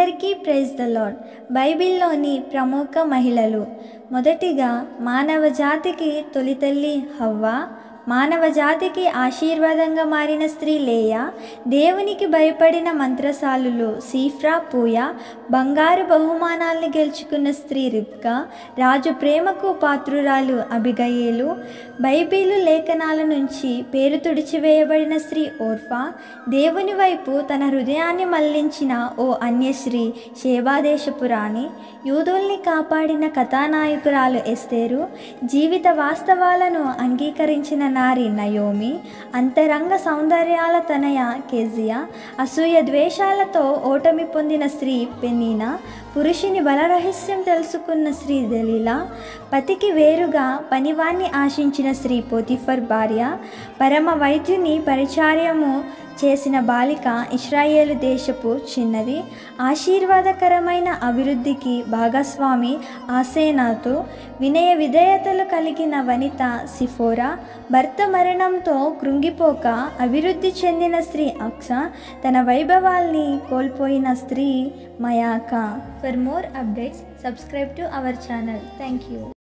అందరికీ praise the lord. బైబిల్లోని ప్రముఖ మహిళలు. మొదటిగా మానవ జాతికి తొలితల్లి హవ్వ, మానవ జాతికి ఆశీర్వాదంగా మారిన స్త్రీ లేయా, దేవునికి భయపడిన మంత్రసాలులు సీఫ్రా, పూయా, బంగారు బహుమానాల్ని గెలుచుకున్న స్త్రీ రిబ్కా, రాజు ప్రేమకు పాత్రురాలు అబిగయేలు, బైబిలు లేఖనాల నుంచి పేరు తుడిచివేయబడిన స్త్రీ ఓర్ఫా, దేవుని వైపు తన హృదయాన్ని మళ్లించిన ఓ అన్యశ్రీ షేబాదేశపు రాణి, యూదుల్ని కాపాడిన కథానాయకురాలు ఎస్తేరు, జీవిత వాస్తవాలను అంగీకరించిన నారి నయోమి, అంతరంగ సౌందర్యాల తనయ కెజియా, అసూయ ద్వేషాలతో ఓటమి పొందిన స్త్రీ పెనీనా, పురుషుని బలరహస్యం తెలుసుకున్న స్త్రీ దెలీలా, పతికి వేరుగా పనివాణ్ణి ఆశించిన స్త్రీ పోతిఫర్ భార్య, పరమ వైద్యుని పరిచార్యము చేసిన బాలిక, ఇశ్రాయేలు దేశపు చిన్నది, ఆశీర్వాదకరమైన అభివృద్ధికి భాగస్వామి ఆసేనాతు, వినయ విధేయతలు కలిగిన వనిత సిఫోరా, భర్త మరణంతో కృంగిపోక అభివృద్ధి చెందిన స్త్రీ అక్స, తన వైభవాల్ని కోల్పోయిన స్త్రీ మయాకా. For more updates subscribe to our channel. Thank you.